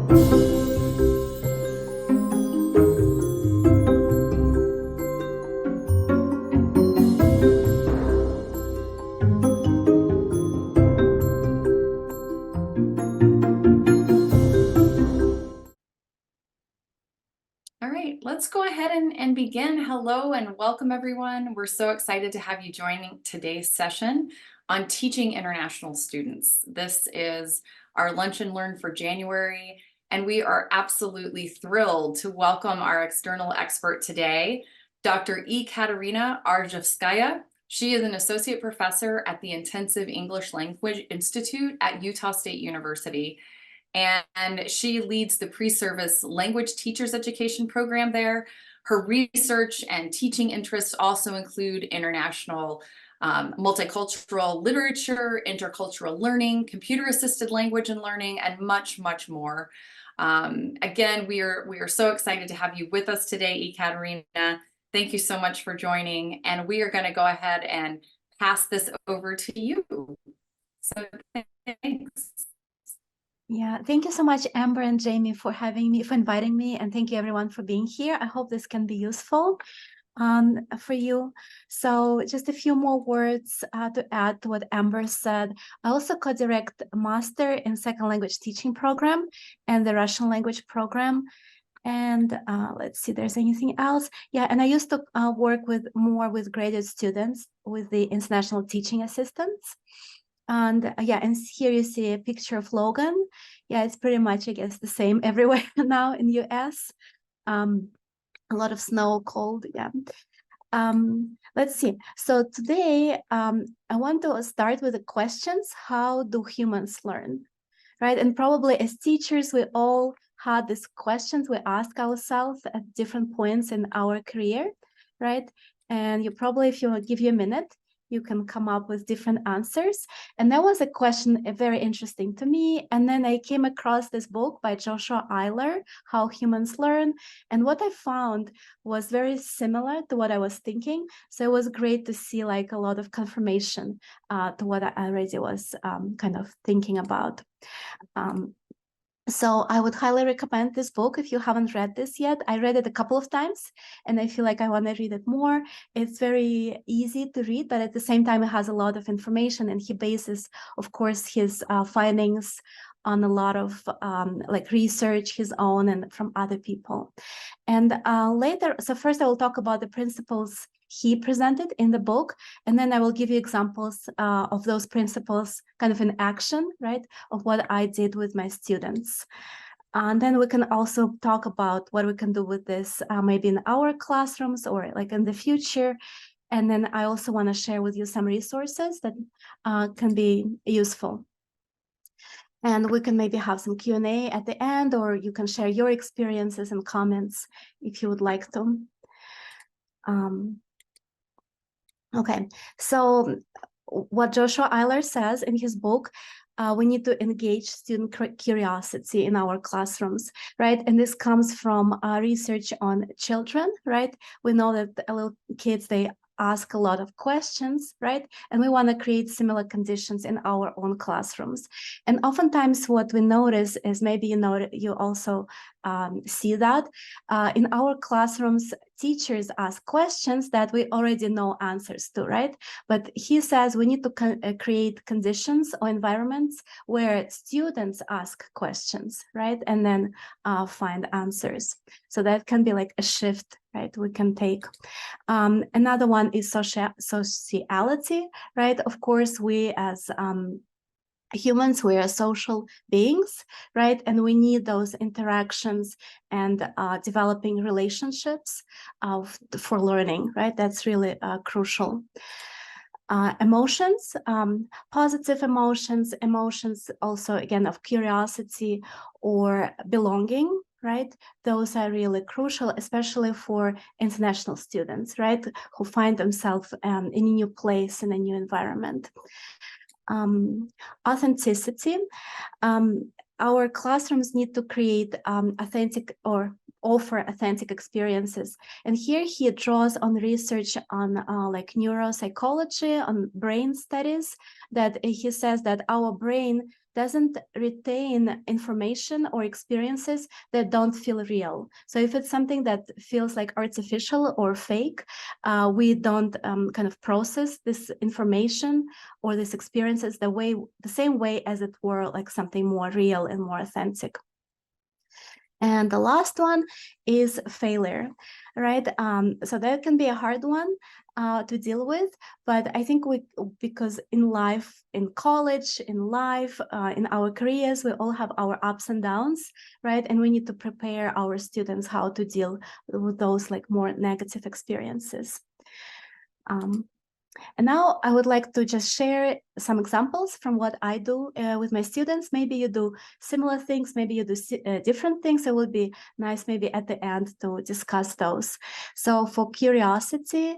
All right, let's go ahead and begin. Hello and welcome, everyone. We're so excited to have you joining today's session on teaching international students. This is our Lunch and Learn for January, and we are absolutely thrilled to welcome our external expert today, Dr. Ekaterina Arshavskaya. She is an associate professor at the Intensive English Language Institute at Utah State University. And she leads the pre-service language teachers education program there. Her research and teaching interests also include international multicultural literature, intercultural learning, computer-assisted language and learning, and much, much more. Again, we are so excited to have you with us today, Ekaterina. Thank you so much for joining, and we are going to go ahead and pass this over to you. So thanks. Yeah, thank you so much, Amber and Jamie, for inviting me, and thank you everyone for being here. I hope this can be useful for you. So just a few more words to add to what Amber said. I also co-direct a Master in Second Language Teaching program and the Russian language program. And let's see if there's anything else. Yeah, and I used to work more with graduate students with the international teaching assistants. And yeah, and here you see a picture of Logan. Yeah, it's pretty much, I guess, the same everywhere now in US. A lot of snow, cold, yeah. Let's see. So today, I want to start with the questions. How do humans learn, right? And probably as teachers, we all had these questions we ask ourselves at different points in our career, right? And you probably, if you give you a minute, you can come up with different answers. And that was a question very interesting to me. And then I came across this book by Joshua Eiler, How Humans Learn. And what I found was very similar to what I was thinking. So it was great to see like a lot of confirmation to what I already was kind of thinking about. So I would highly recommend this book if you haven't read this yet. I read it a couple of times and I feel like I want to read it more. It's very easy to read, but at the same time, it has a lot of information, and he bases, of course, his findings on a lot of like research, his own and from other people. And later, so first I will talk about the principles he presented in the book, and then I will give you examples of those principles kind of in action, right, of what I did with my students. And then we can also talk about what we can do with this maybe in our classrooms or like in the future. And then I also want to share with you some resources that can be useful. And we can maybe have some Q&A at the end, or you can share your experiences and comments if you would like to. Okay, so what Joshua Eiler says in his book, we need to engage student curiosity in our classrooms, right? And this comes from research on children, right? We know that the little kids, they ask a lot of questions, right? And we want to create similar conditions in our own classrooms. And oftentimes what we notice is, maybe you also see that in our classrooms, teachers ask questions that we already know answers to, right? But he says we need to create conditions or environments where students ask questions, right? And then find answers. So that can be like a shift, right, we can take. Another one is sociality, right? Of course, we as humans, we are social beings, right? And we need those interactions and developing relationships for learning, right? That's really crucial. Emotions, positive emotions also, again, of curiosity or belonging, right? Those are really crucial, especially for international students, right? Who find themselves in a new place, in a new environment. Authenticity. Our classrooms need to create authentic or offer authentic experiences. And here he draws on research on like neuropsychology, on brain studies, that he says that our brain doesn't retain information or experiences that don't feel real. So if it's something that feels like artificial or fake, we don't kind of process this information or these experiences the same way as it were like something more real and more authentic. And the last one is failure, right? So that can be a hard one to deal with, but I think because in life, in college, in life, in our careers, we all have our ups and downs, right? And we need to prepare our students how to deal with those like more negative experiences. And now I would like to just share some examples from what I do with my students. Maybe you do similar things, maybe you do different things. It would be nice maybe at the end to discuss those. So for curiosity,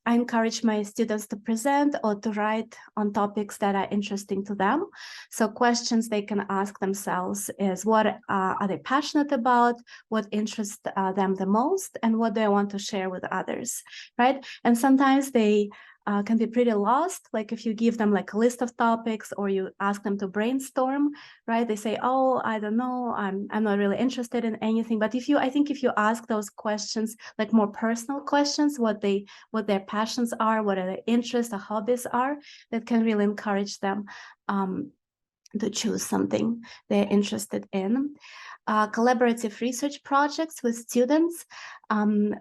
I encourage my students to present or to write on topics that are interesting to them. So questions they can ask themselves is what are they passionate about, what interests them the most, and what do I want to share with others, right? And sometimes they can be pretty lost. Like if you give them like a list of topics or you ask them to brainstorm, right? They say, oh, I don't know, I'm not really interested in anything. But I think if you ask those questions, like more personal questions, what their passions are, what their interests or hobbies are, that can really encourage them to choose something they're interested in. Collaborative research projects with students.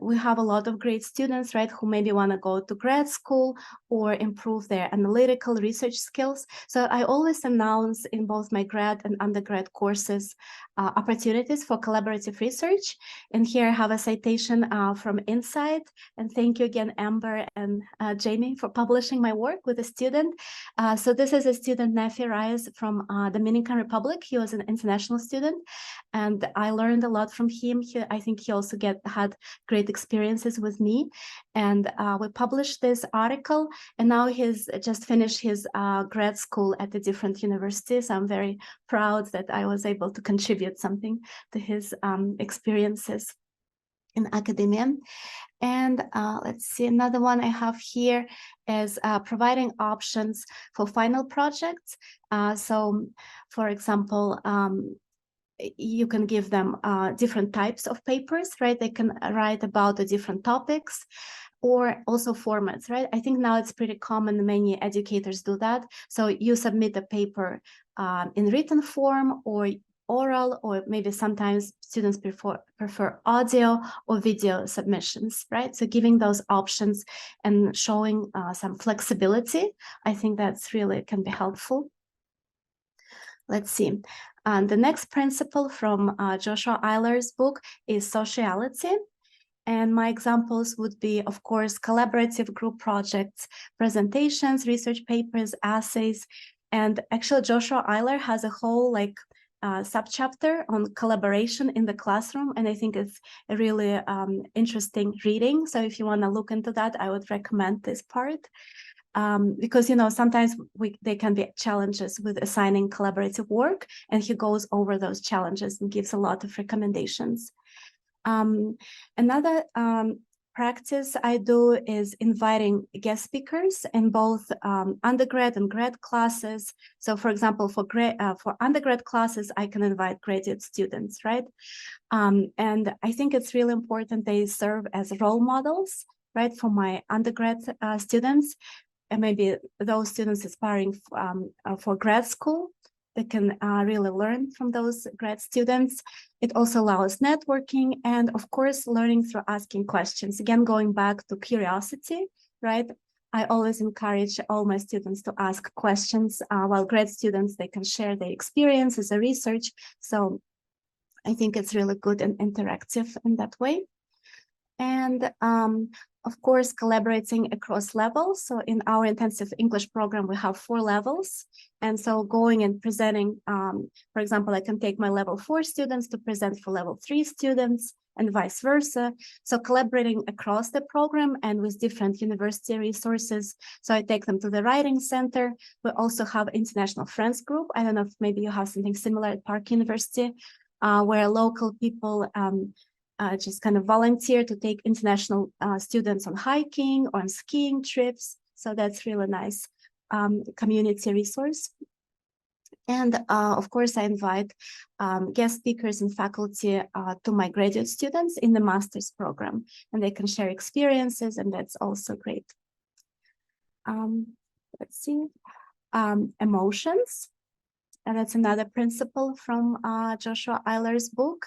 We have a lot of great students, right, who maybe want to go to grad school or improve their analytical research skills. So I always announce in both my grad and undergrad courses opportunities for collaborative research. And here I have a citation from Insight. And thank you again, Amber and Jamie, for publishing my work with a student. So this is a student, Nafi Reyes, from Dominican Republic. He was an international student, and I learned a lot from him. I think he also had great experiences with me, and we published this article, and now he's just finished his grad school at a different university. So I'm very proud that I was able to contribute something to his experiences in academia. And let's see, another one I have here is providing options for final projects. So, for example, you can give them different types of papers, right? They can write about the different topics or also formats, right? I think now it's pretty common, many educators do that. So you submit a paper in written form or oral, or maybe sometimes students prefer audio or video submissions, right? So giving those options and showing some flexibility, I think that's really can be helpful. Let's see. The next principle from Joshua Eiler's book is sociality. And my examples would be, of course, collaborative group projects, presentations, research papers, essays. And actually, Joshua Eiler has a whole subchapter on collaboration in the classroom. And I think it's a really interesting reading. So if you want to look into that, I would recommend this part. Because sometimes there can be challenges with assigning collaborative work, and he goes over those challenges and gives a lot of recommendations. Another practice I do is inviting guest speakers in both undergrad and grad classes. So, for example, for undergrad classes, I can invite graduate students, right? And I think it's really important they serve as role models, right, for my undergrad students, and maybe those students aspiring for grad school. They can really learn from those grad students. It also allows networking and, of course, learning through asking questions. Again, going back to curiosity, right? I always encourage all my students to ask questions, while grad students, they can share their experiences and research. So I think it's really good and interactive in that way. And of course, collaborating across levels. So in our intensive English program, we have 4 levels. And so going and presenting, for example, I can take my level 4 students to present for level 3 students and vice versa. So collaborating across the program and with different university resources. So I take them to the writing center. We also have International Friends Group. I don't know if maybe you have something similar at Park University, where local people just kind of volunteer to take international students on hiking or on skiing trips. So that's really nice community resource. And of course, I invite guest speakers and faculty to my graduate students in the master's program, and they can share experiences, and that's also great. Let's see, emotions. And that's another principle from Joshua Eiler's book.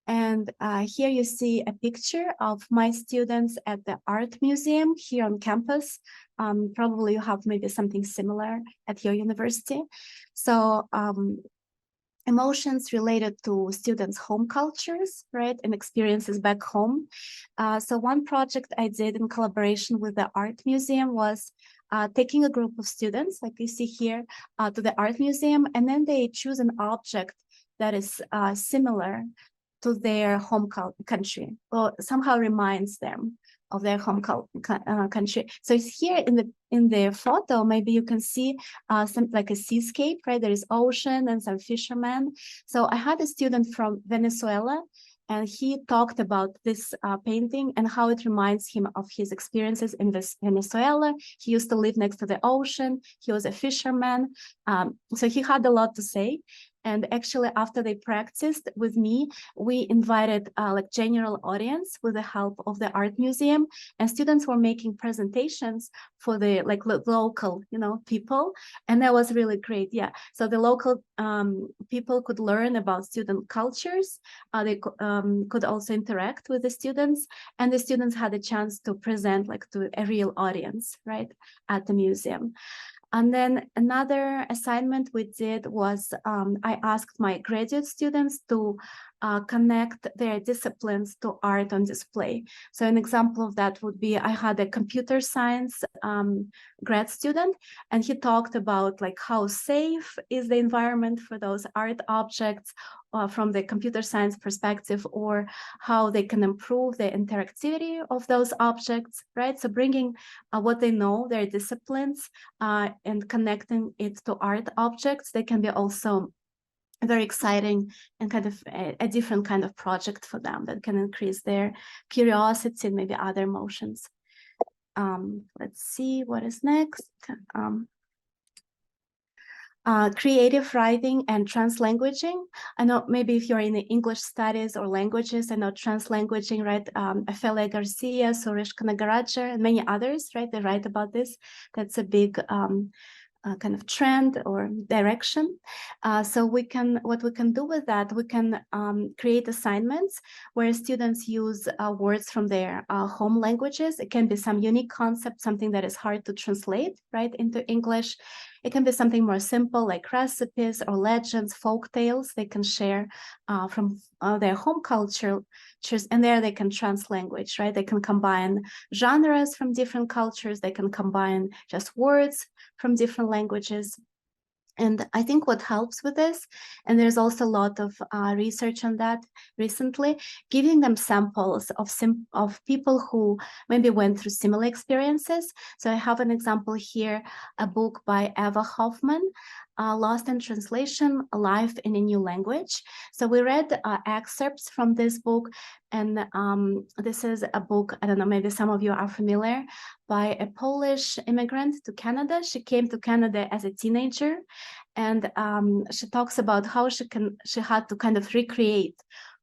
And here you see a picture of my students at the art museum here on campus. Probably you have maybe something similar at your university. So emotions related to students' home cultures, right, and experiences back home. So one project I did in collaboration with the art museum was taking a group of students, like you see here, to the art museum, and then they choose an object that is similar to their home country, or somehow reminds them of their home country. So it's here in the photo. Maybe you can see some like a seascape, right? There is ocean and some fishermen. So I had a student from Venezuela, and he talked about this painting and how it reminds him of his experiences in Venezuela. He used to live next to the ocean. He was a fisherman. So he had a lot to say. And actually, after they practiced with me, we invited like general audience with the help of the art museum, and students were making presentations for the like local, people, and that was really great. Yeah, so the local people could learn about student cultures. They could also interact with the students, and the students had a chance to present like to a real audience, right, at the museum. And then another assignment we did was I asked my graduate students to connect their disciplines to art on display. So an example of that would be I had a computer science grad student, and he talked about like how safe is the environment for those art objects from the computer science perspective, or how they can improve the interactivity of those objects, right? So bringing what they know, their disciplines, and connecting it to art objects, they can be also very exciting and kind of a different kind of project for them that can increase their curiosity and maybe other emotions. Let's see what is next. Creative writing and translanguaging. I know maybe if you're in the English studies or languages, I know translanguaging, right? Ophelia Garcia, Suresh Kanagarajar, and many others, right? They write about this. That's a big kind of trend or direction. So what we can do with that, we can create assignments where students use words from their home languages. It can be some unique concept, something that is hard to translate, right, into English. It can be something more simple like recipes or legends, folk tales they can share from their home culture, and there they can translanguage, right? They can combine genres from different cultures. They can combine just words from different languages. And I think what helps with this, and there's also a lot of research on that recently, giving them samples of people who maybe went through similar experiences. So I have an example here, a book by Eva Hoffman, Lost in Translation, Life in a New Language. So we read excerpts from this book, and this is a book, I don't know, maybe some of you are familiar, by a Polish immigrant to Canada. She came to Canada as a teenager, and she talks about how she had to kind of recreate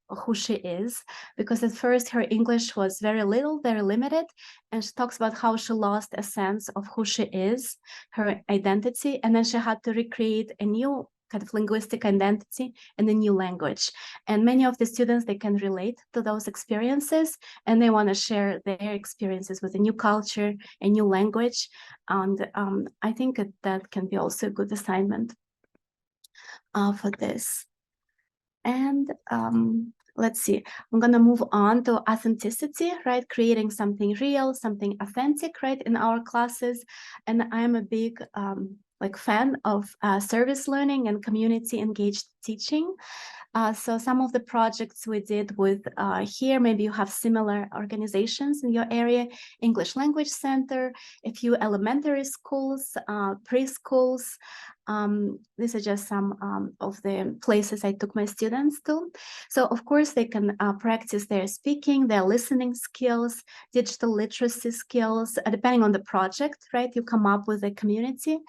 who she is, because at first her English was very limited, and she talks about how she lost a sense of who she is, her identity, and then she had to recreate a new kind of linguistic identity in a new language. And many of the students, they can relate to those experiences, and they want to share their experiences with a new culture, a new language. And I think that can be also a good assignment for this. And let's see, I'm going to move on to authenticity, right? Creating something real, something authentic, right, in our classes. And I'm a big like fan of service learning and community engaged teaching. So some of the projects we did with here, maybe you have similar organizations in your area, English Language Center, a few elementary schools, preschools. These are just some of the places I took my students to. So of course they can practice their speaking, their listening skills, digital literacy skills, depending on the project, right? You come up with a community.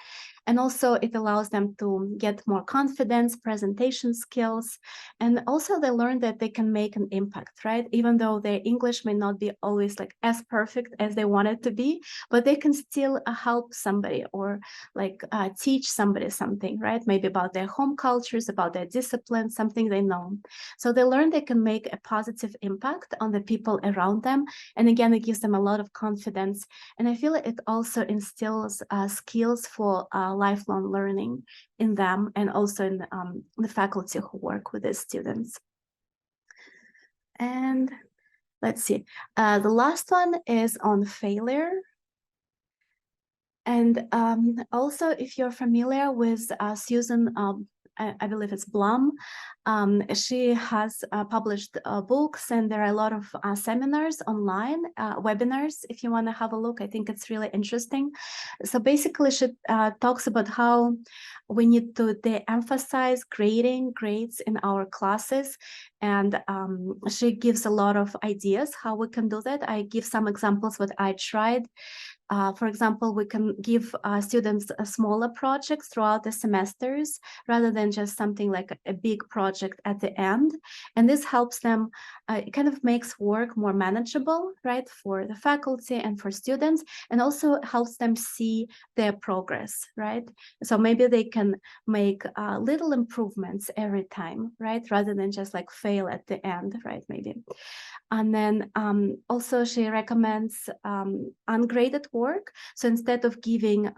And also it allows them to get more confidence, presentation skills, and also they learn that they can make an impact, right? Even though their English may not be always like as perfect as they want it to be, but they can still help somebody or like teach somebody something, right? Maybe about their home cultures, about their discipline, something they know. So they learn they can make a positive impact on the people around them. And again, it gives them a lot of confidence. And I feel it also instills skills for lifelong learning in them and also in the faculty who work with the students. And let's see, the last one is on failure. And also, if you're familiar with Susan, I believe it's Blum, she has published books, and there are a lot of seminars online, webinars, if you want to have a look. I think it's really interesting. So basically, she talks about how we need to de-emphasize grades in our classes. And she gives a lot of ideas how we can do that. I give some examples what I tried. For example, we can give students smaller projects throughout the semesters rather than just something like a big project at the end. And this helps them, it kind of makes work more manageable, right, for the faculty and for students, and also helps them see their progress, right? So maybe they can make little improvements every time, right, rather than just like fail at the end, right, maybe. And then also she recommends ungraded work. So instead of giving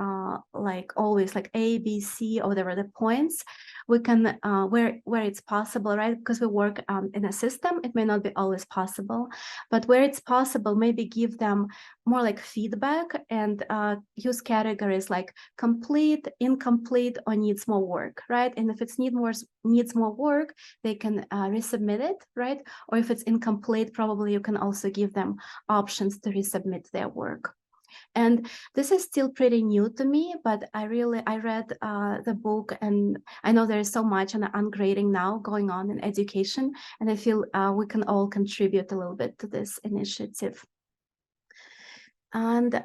like always like A, B, C, or whatever the points, we can, where it's possible, right? Because we work in a system, it may not be always possible, but where it's possible, maybe give them more like feedback and use categories like complete, incomplete, or needs more work, right? And if it's needs more work, they can resubmit it, right? Or if it's incomplete, probably you can also give them options to resubmit their work. And this is still pretty new to me, but I read the book, and I know there is so much on ungrading now going on in education, and I feel we can all contribute a little bit to this initiative. And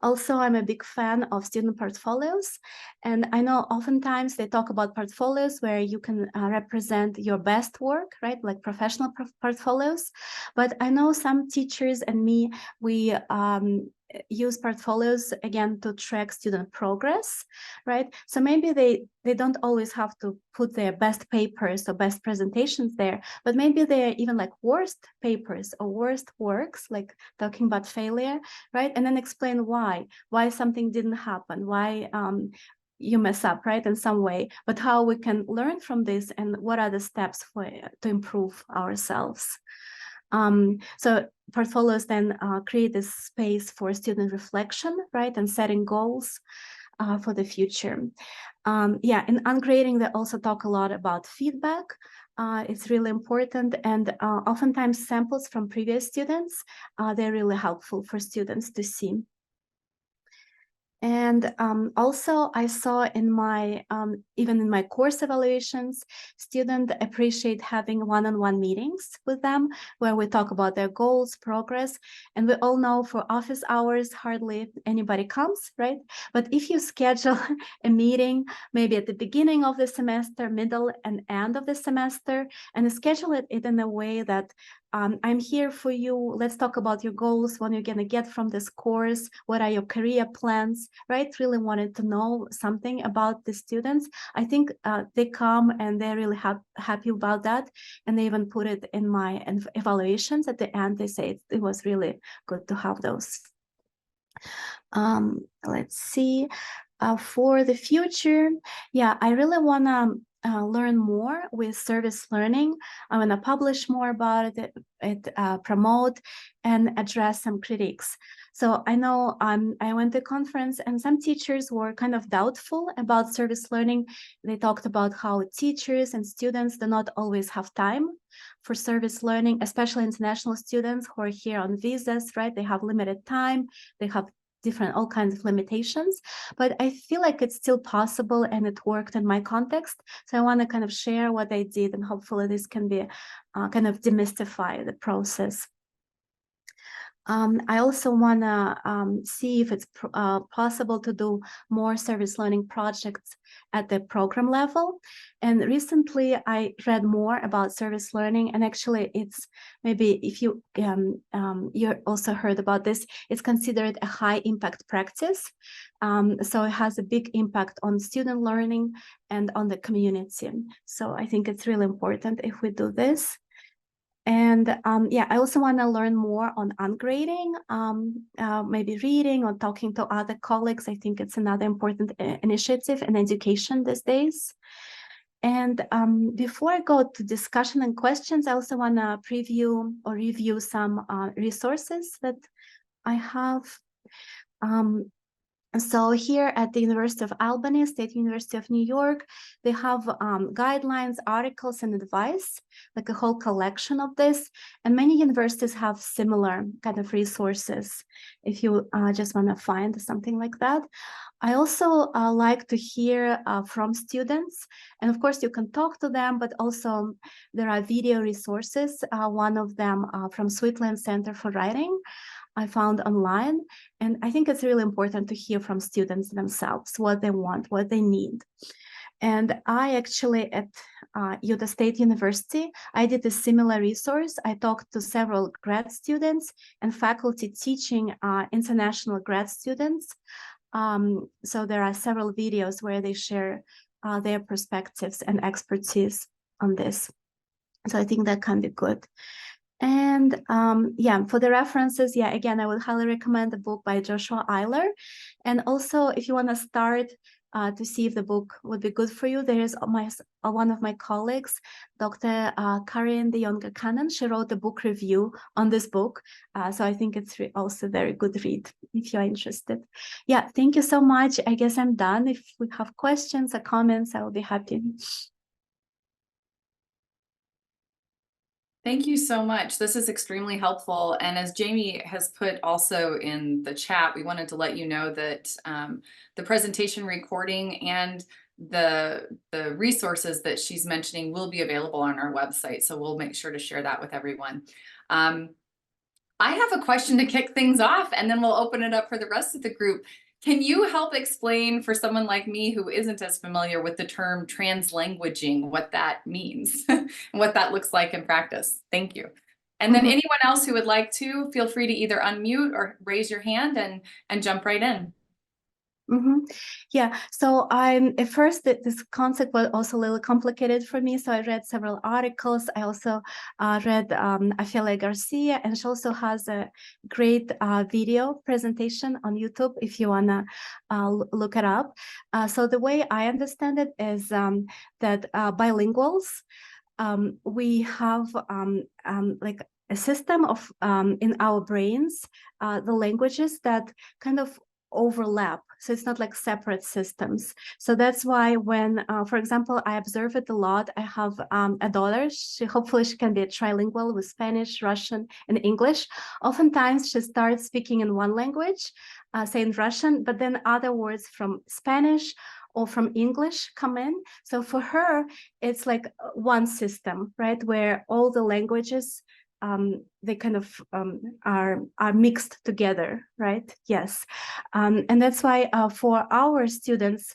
also, I'm a big fan of student portfolios. And I know oftentimes they talk about portfolios where you can represent your best work, right? Like professional portfolios. But I know some teachers and me, we use portfolios again to track student progress, right? So maybe they don't always have to put their best papers or best presentations there, but maybe they're even like worst papers or worst works, like talking about failure, right? And then explain why something didn't happen, why you mess up, right, in some way, but how we can learn from this and what are the steps to improve ourselves. So portfolios then create this space for student reflection, right, and setting goals for the future. Yeah, in ungrading, they also talk a lot about feedback. It's really important, and oftentimes samples from previous students, they're really helpful for students to see. And also I saw in my, even in my course evaluations, students appreciate having one-on-one meetings with them where we talk about their goals, progress. And we all know for office hours, hardly anybody comes, right? But if you schedule a meeting, maybe at the beginning of the semester, middle and end of the semester, and schedule it in a way that I'm here for you. Let's talk about your goals, what you're going to get from this course. What are your career plans, right? Really wanted to know something about the students. I think they come and they're really happy about that. And they even put it in my evaluations at the end. They say it was really good to have those. Let's see. For the future, yeah, I really want to learn more with service learning. I want to publish more about it, promote, and address some critics. So I know I went to a conference and some teachers were kind of doubtful about service learning. They talked about how teachers and students do not always have time for service learning, especially international students who are here on visas, right? They have limited time, they have all kinds of limitations, but I feel like it's still possible and it worked in my context. So I want to kind of share what I did, and hopefully this can be kind of demystify the process. I also want to see if it's possible to do more service learning projects at the program level. And recently I read more about service learning, and actually it's maybe if you also heard about this, it's considered a high impact practice. So it has a big impact on student learning and on the community. So I think it's really important if we do this. And yeah, I also want to learn more on ungrading, maybe reading or talking to other colleagues. I think it's another important initiative in education these days. And before I go to discussion and questions, I also want to preview or review some resources that I have. So here at the University of Albany, State University of New York, they have guidelines, articles, and advice, like a whole collection of this. And many universities have similar kind of resources if you just want to find something like that. I also like to hear from students. And of course, you can talk to them, but also there are video resources. One of them from Sweetland Center for Writing, I found online. And I think it's really important to hear from students themselves, what they want, what they need. And I actually, at Utah State University, I did a similar resource. I talked to several grad students and faculty teaching international grad students. So there are several videos where they share their perspectives and expertise on this. So I think that can be good. And yeah, for the references, yeah, again, I would highly recommend the book by Joshua Eiler. And also, if you want to start to see if the book would be good for you, there is one of my colleagues, Dr. Karin de Jonge Cannon. She wrote a book review on this book. So I think it's also a very good read if you're interested. Yeah, thank you so much. I guess I'm done. If we have questions or comments, I will be happy. Thank you so much. This is extremely helpful. And as Jamie has put also in the chat, we wanted to let you know that the presentation recording and the resources that she's mentioning will be available on our website. So we'll make sure to share that with everyone. I have a question to kick things off, and then we'll open it up for the rest of the group. Can you help explain for someone like me who isn't as familiar with the term translanguaging, what that means and what that looks like in practice? Thank you. And then anyone else who would like to, feel free to either unmute or raise your hand and jump right in. Yeah, so at first this concept was also a little complicated for me. So I read several articles. I also read Arshavskaya Garcia, and she also has a great video presentation on YouTube if you wanna look it up. So the way I understand it is that bilinguals, we have like a system of in our brains, the languages that kind of overlap. So it's not like separate systems. So that's why when, for example, I observe it a lot. I have a daughter. Hopefully she can be trilingual with Spanish, Russian, and English. Oftentimes she starts speaking in one language, saying Russian, but then other words from Spanish or from English come in. So for her, it's like one system, right? Where all the languages they kind of are mixed together, right? Yes, and that's why for our students,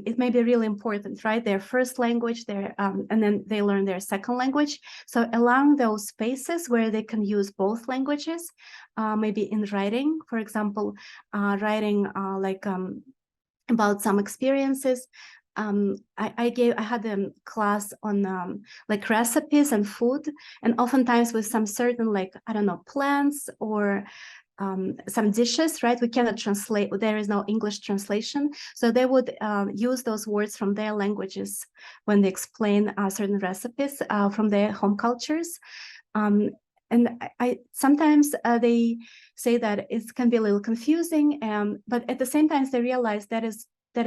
it may be really important, right? Their first language, and then they learn their second language. So allowing those spaces where they can use both languages, maybe in writing, for example, writing like about some experiences. I had a class on like recipes and food, and oftentimes with some certain, like, I don't know, plants or some dishes, right? We cannot translate, there is no English translation. So they would use those words from their languages when they explain certain recipes from their home cultures. And I sometimes they say that it can be a little confusing, but at the same time they realize that is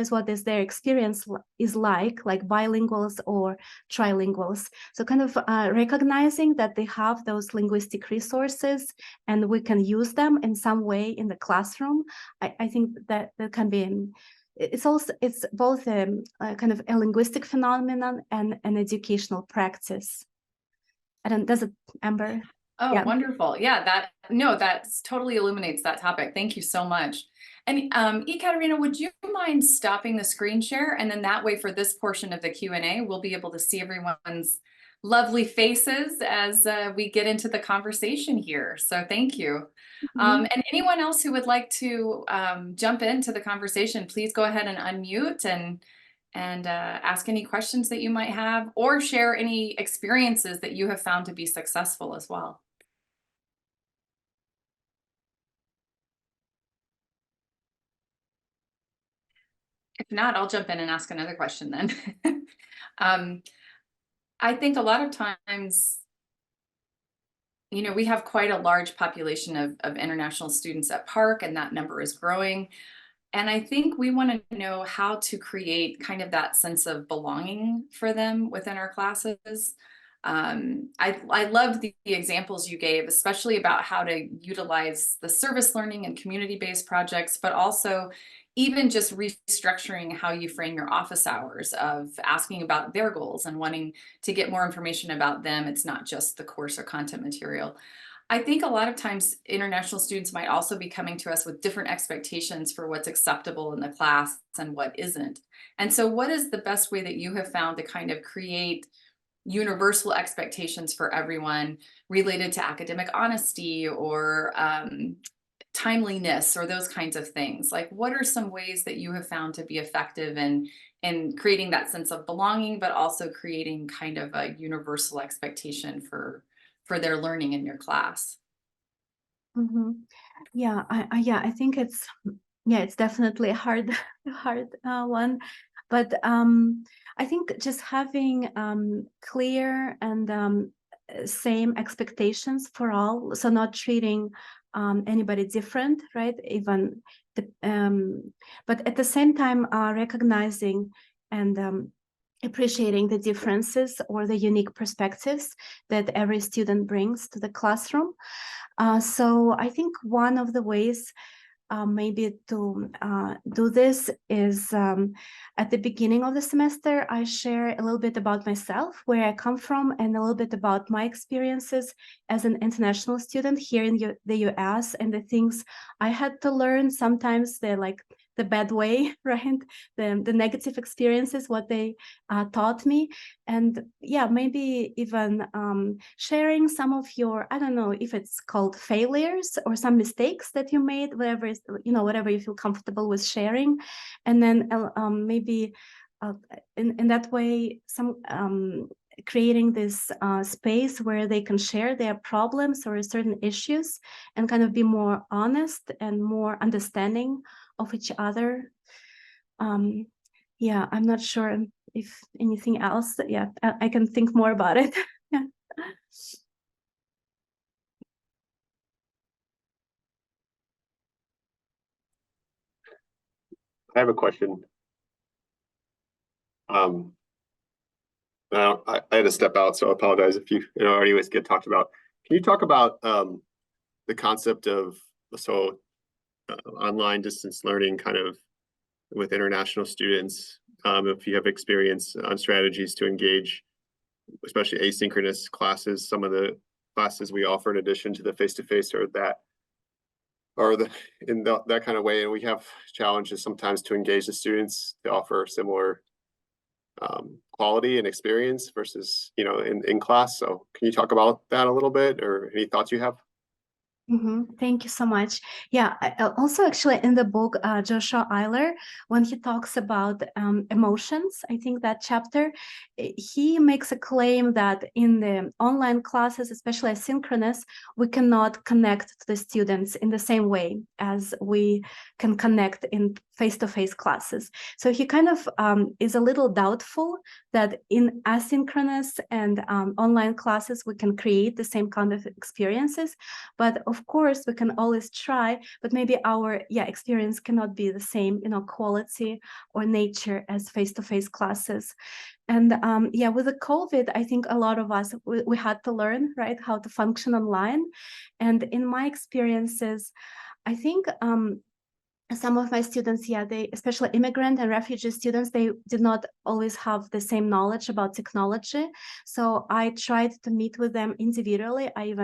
what is their experience is like bilinguals or trilinguals. So kind of recognizing that they have those linguistic resources and we can use them in some way in the classroom. I think that can be it's both a kind of a linguistic phenomenon and an educational practice. I don't, does it, Amber? Oh, Yeah. wonderful. Yeah, that totally illuminates that topic. Thank you so much. And Ekaterina, would you mind stopping the screen share? And then that way for this portion of the Q&A, we'll be able to see everyone's lovely faces as we get into the conversation here. So thank you. Mhm. And anyone else who would like to jump into the conversation, please go ahead and unmute and ask any questions that you might have or share any experiences that you have found to be successful as well. If not, I'll jump in and ask another question then. I think a lot of times, you know, we have quite a large population of international students at Park, and that number is growing. And I think we want to know how to create kind of that sense of belonging for them within our classes. I loved the examples you gave, especially about how to utilize the service learning and community-based projects, but also even just restructuring how you frame your office hours of asking about their goals and wanting to get more information about them. It's not just the course or content material. I think a lot of times international students might also be coming to us with different expectations for what's acceptable in the class and what isn't. And so what is the best way that you have found to kind of create universal expectations for everyone related to academic honesty or timeliness or those kinds of things? Like, what are some ways that you have found to be effective in creating that sense of belonging, but also creating kind of a universal expectation for their learning in your class? Mhm. Yeah, I think it's definitely a hard hard one, but I think just having clear and same expectations for all, so not treating anybody different, right? Even but at the same time recognizing and appreciating the differences or the unique perspectives that every student brings to the classroom. So I think one of the ways maybe to do this is at the beginning of the semester, I share a little bit about myself, where I come from, and a little bit about my experiences as an international student here in the US and the things I had to learn. Sometimes they're like the bad way, right? The negative experiences, what they taught me. And yeah, maybe even sharing some of your, I don't know if it's called failures or some mistakes that you made, whatever is, whatever you feel comfortable with sharing. And then maybe in that way, some creating this space where they can share their problems or certain issues and kind of be more honest and more understanding of each other. Yeah, I'm not sure if anything else. Yeah, I can think more about it. Yeah. I have a question. I had to step out, so I apologize if you already get talked about. Can you talk about the concept of online distance learning kind of with international students? If you have experience on strategies to engage, especially asynchronous classes, some of the classes we offer in addition to the face-to-face or that that kind of way, and we have challenges sometimes to engage the students to offer similar quality and experience versus in class. So can you talk about that a little bit, or any thoughts you have? Thank you so much. Yeah, also actually in the book, Joshua Eiler, when he talks about emotions, I think that chapter, he makes a claim that in the online classes, especially asynchronous, we cannot connect to the students in the same way as we can connect in face-to-face classes. So he kind of is a little doubtful that in asynchronous and online classes, we can create the same kind of experiences. But of course, we can always try, but maybe our experience cannot be the same, quality or nature as face-to-face classes. And with the COVID, I think a lot of us, we had to learn, right, how to function online. And in my experiences, I think some of my students, they, especially immigrant and refugee students, they did not always have the same knowledge about technology. So I tried to meet with them individually. I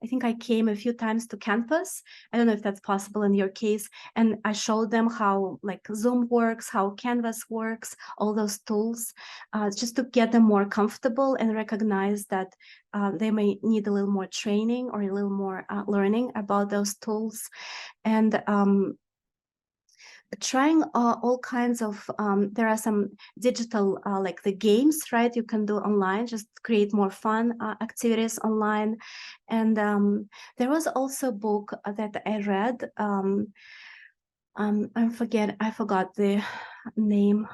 think I came a few times to campus. I don't know if that's possible in your case. And I showed them how like Zoom works, how Canvas works, all those tools, just to get them more comfortable and recognize that they may need a little more training or a little more learning about those tools. And trying all kinds of there are some digital like the games, right, you can do online, just create more fun activities online. And there was also a book that I read, I forgot the name,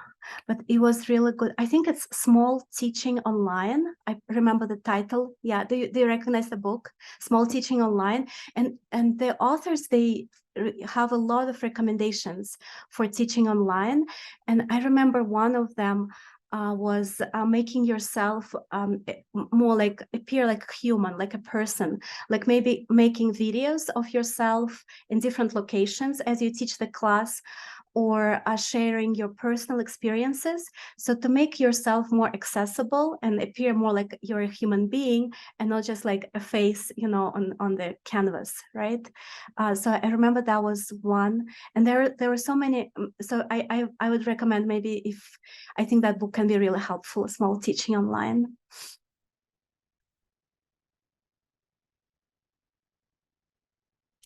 but it was really good. I think it's Small Teaching Online. I remember the title. Yeah, do you recognize the book, Small Teaching Online? And the authors, they have a lot of recommendations for teaching online. And I remember one of them was making yourself more like appear like a human, like a person, like maybe making videos of yourself in different locations as you teach the class, or sharing your personal experiences. So to make yourself more accessible and appear more like you're a human being and not just like a face, on the canvas, right? So I remember that was one, and there were so many. So I would recommend, maybe, if I think that book can be really helpful, Small Teaching Online.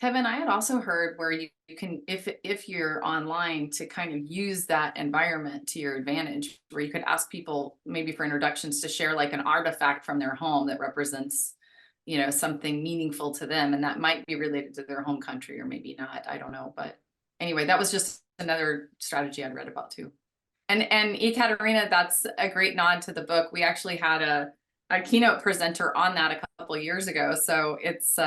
Kevin, I had also heard where you can, if you're online, to kind of use that environment to your advantage, where you could ask people maybe for introductions to share like an artifact from their home that represents, something meaningful to them, and that might be related to their home country or maybe not. I don't know, but anyway, that was just another strategy I'd read about too. And Ekaterina, that's a great nod to the book. We actually had a keynote presenter on that a couple of years ago, so it's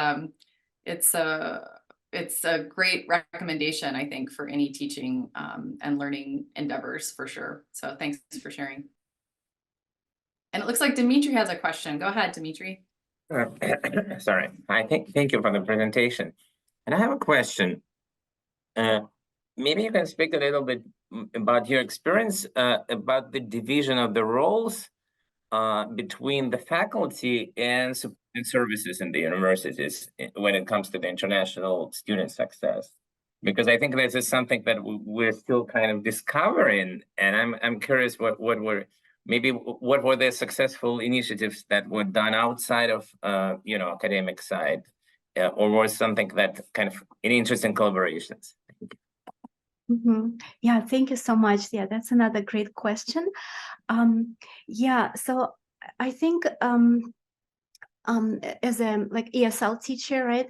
a great recommendation, I think, for any teaching and learning endeavors, for sure. So thanks for sharing. And it looks like Dimitri has a question. Go ahead, Dimitri. Sorry. Thank you for the presentation. And I have a question. Maybe you can speak a little bit about your experience about the division of the roles between the faculty and support services in the universities when it comes to the international student success. Because I think this is something that we're still kind of discovering, and I'm curious what were the successful initiatives that were done outside of academic side, or was something that kind of any interesting collaborations? Yeah, thank you so much. Yeah, that's another great question. So I think as a like ESL teacher, right,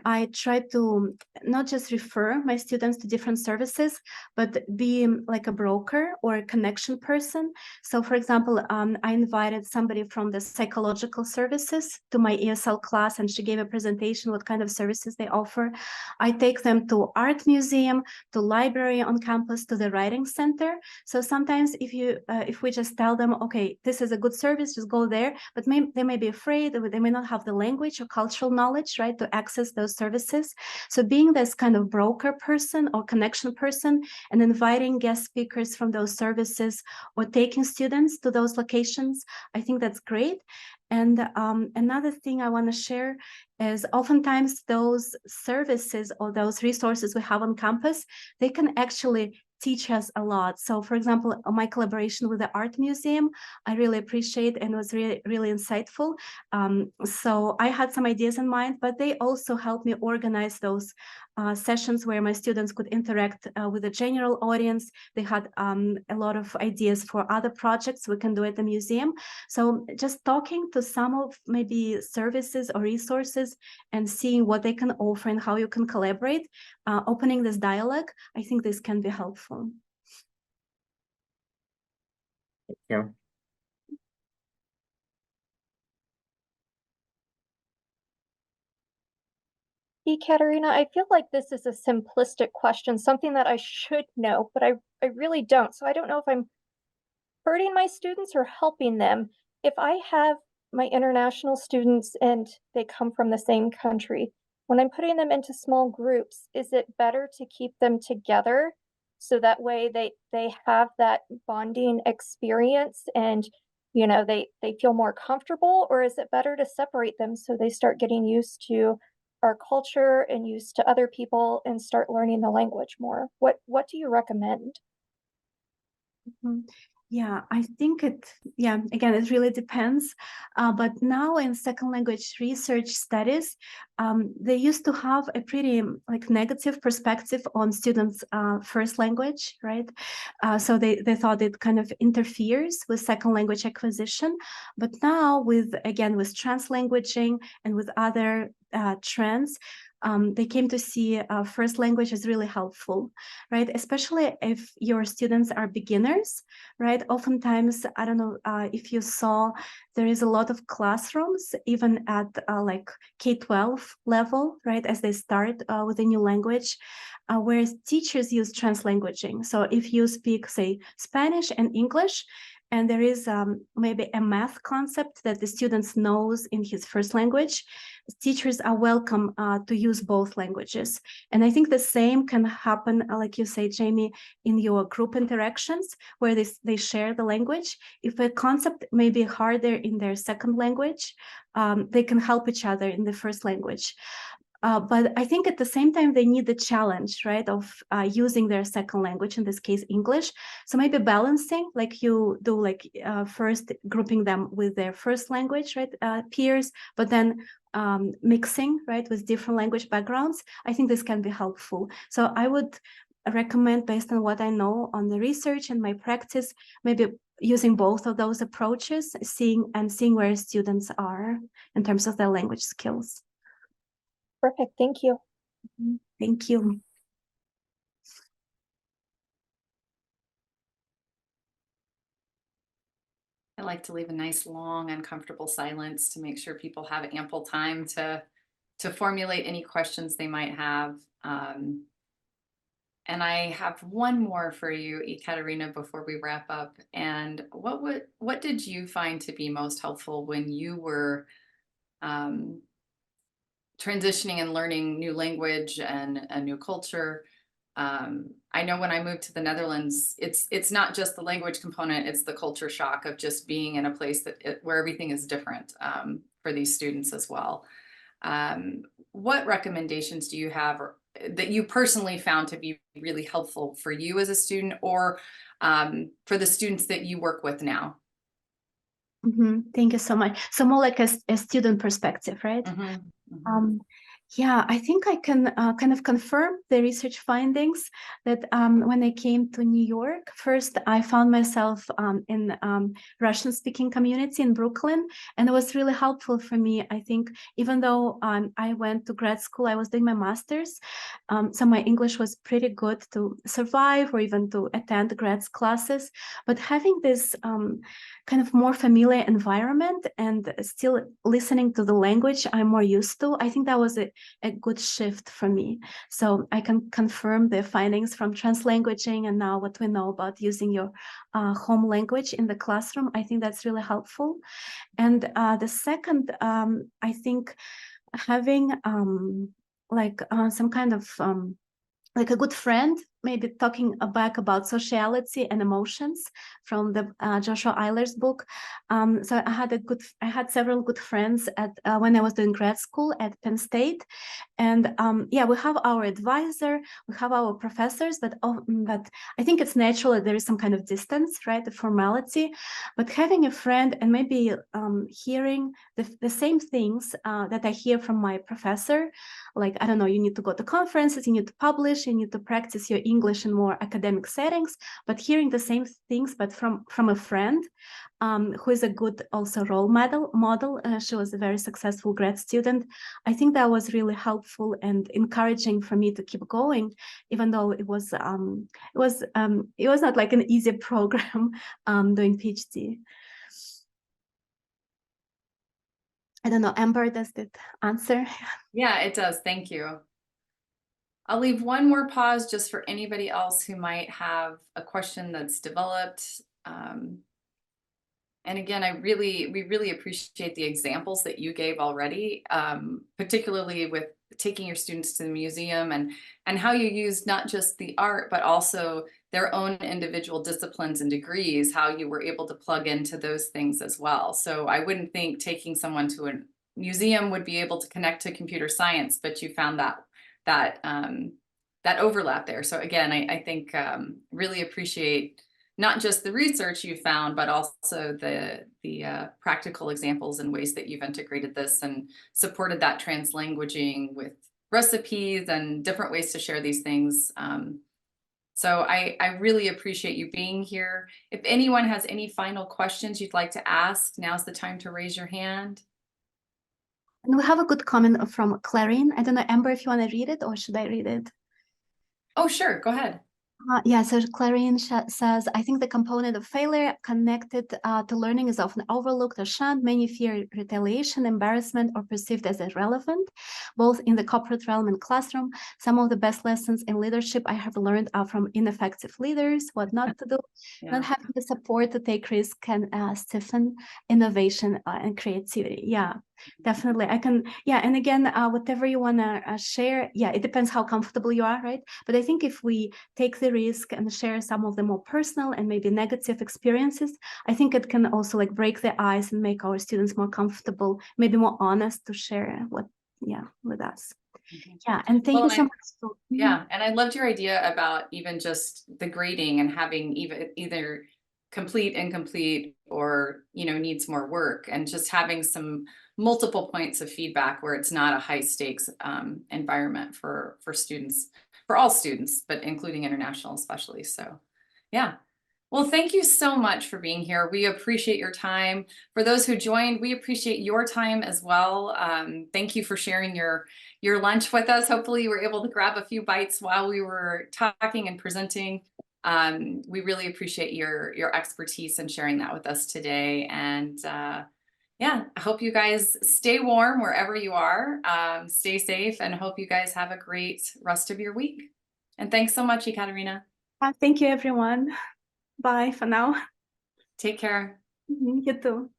I try to not just refer my students to different services, but be like a broker or a connection person. So for example, I invited somebody from the psychological services to my ESL class, and she gave a presentation what kind of services they offer. I take them to art museum, to library on campus, to the writing center. So sometimes if we just tell them, okay, this is a good service, just go there, but they may be afraid, they may not have the language or cultural knowledge, right, to access those services. So being this kind of broker person or connection person and inviting guest speakers from those services or taking students to those locations, I think that's great. And another thing I want to share is oftentimes those services or those resources we have on campus, they can actually teach us a lot. So for example, my collaboration with the art museum, I really appreciate and was really, really insightful. So I had some ideas in mind, but they also helped me organize those sessions where my students could interact with the general audience. They had a lot of ideas for other projects we can do at the museum. So just talking to some of maybe services or resources and seeing what they can offer and how you can collaborate, opening this dialogue, I think this can be helpful. Thank you. Ekaterina, I feel like this is a simplistic question, something that I should know, but I really don't. So I don't know if I'm hurting my students or helping them. If I have my international students and they come from the same country, when I'm putting them into small groups, is it better to keep them together so that way they have that bonding experience and they feel more comfortable, or is it better to separate them so they start getting used to our culture and used to other people and start learning the language more? What do you recommend? Yeah, I think again, it really depends. But now in second language research studies, they used to have a pretty negative perspective on students' first language, right? So they thought it kind of interferes with second language acquisition. But now with translanguaging and with other trends, they came to see first language is really helpful, right? Especially if your students are beginners, right? Oftentimes, I don't know if you saw, there is a lot of classrooms, even at K-12 level, right? As they start with a new language, where teachers use translanguaging. So if you speak, say, Spanish and English, and there is maybe a math concept that the students knows in his first language, teachers are welcome to use both languages. And I think the same can happen, like you say, Jamie, in your group interactions where they share the language. If a concept may be harder in their second language, they can help each other in the first language. But I think at the same time, they need the challenge, right, of using their second language, in this case, English. So maybe balancing, like you do, first grouping them with their first language, right, peers, but then mixing, right, with different language backgrounds. I think this can be helpful. So I would recommend, based on what I know on the research and my practice, maybe using both of those approaches, seeing where students are in terms of their language skills. Perfect. Thank you. Thank you. I like to leave a nice, long, uncomfortable silence to make sure people have ample time to formulate any questions they might have. And I have one more for you, Ekaterina, before we wrap up. And what did you find to be most helpful when you were transitioning and learning new language and a new culture? I know when I moved to the Netherlands, it's not just the language component, it's the culture shock of just being in a place where everything is different for these students as well. What recommendations do you have that you personally found to be really helpful for you as a student, or for the students that you work with now? Thank you so much. So more like a student perspective, right? Yeah, I think I can kind of confirm the research findings that when I came to New York, first I found myself in Russian-speaking community in Brooklyn, and it was really helpful for me. I think even though I went to grad school, I was doing my master's, so my English was pretty good to survive or even to attend grad classes, but having this kind of more familiar environment and still listening to the language I'm more used to, I think that was a good shift for me. So I can confirm the findings from translanguaging and now what we know about using your home language in the classroom. I think that's really helpful. And the second, I think having some kind of like a good friend maybe talking back about sociality and emotions from the Joshua Eiler's book. So I had several good friends at when I was doing grad school at Penn State, and yeah, we have our advisor, we have our professors, but I think it's natural that there is some kind of distance, right? The formality, but having a friend and maybe hearing the same things that I hear from my professor, like, I don't know, you need to go to conferences, you need to publish, you need to practice your English in more academic settings, but hearing the same things, but from a friend who is a good also role model. She was a very successful grad student. I think that was really helpful and encouraging for me to keep going, even though it was not like an easy program doing PhD. I don't know, Amber, does that answer? Yeah, it does. Thank you. I'll leave one more pause just for anybody else who might have a question that's developed. And again, we really appreciate the examples that you gave already, particularly with taking your students to the museum and how you used not just the art, but also their own individual disciplines and degrees, how you were able to plug into those things as well. So I wouldn't think taking someone to a museum would be able to connect to computer science, but you found that overlap there. So again, I think really appreciate not just the research you found, but also the practical examples and ways that you've integrated this and supported that translanguaging with recipes and different ways to share these things. So I really appreciate you being here. If anyone has any final questions you'd like to ask, now's the time to raise your hand. And we have a good comment from Clarine. I don't know, Amber, if you want to read it, or should I read it? Oh, sure, go ahead. Yeah, so Clarine says, I think the component of failure connected to learning is often overlooked or shunned. Many fear retaliation, embarrassment, or perceived as irrelevant, both in the corporate realm and classroom. Some of the best lessons in leadership I have learned are from ineffective leaders, what not to do. Yeah. Not having the support to take risks can stiffen innovation and creativity. Yeah, definitely. I can, yeah, and again, whatever you want to share, yeah, it depends how comfortable you are, right? But I think if we take the risk and share some of the more personal and maybe negative experiences, I think it can also like break the ice and make our students more comfortable, maybe more honest to share what, yeah, with us. Yeah, and thank you so much. Yeah, and I loved your idea about even just the grading and having either complete, incomplete, or needs more work, and just having some multiple points of feedback where it's not a high stakes environment for students, for all students, but including international especially. So yeah. Well, thank you so much for being here. We appreciate your time. For those who joined, we appreciate your time as well. Thank you for sharing your lunch with us. Hopefully you were able to grab a few bites while we were talking and presenting. We really appreciate your expertise and sharing that with us today. And yeah, I hope you guys stay warm wherever you are. Stay safe, and hope you guys have a great rest of your week. And thanks so much, Ekaterina. Thank you, everyone. Bye for now. Take care. You too.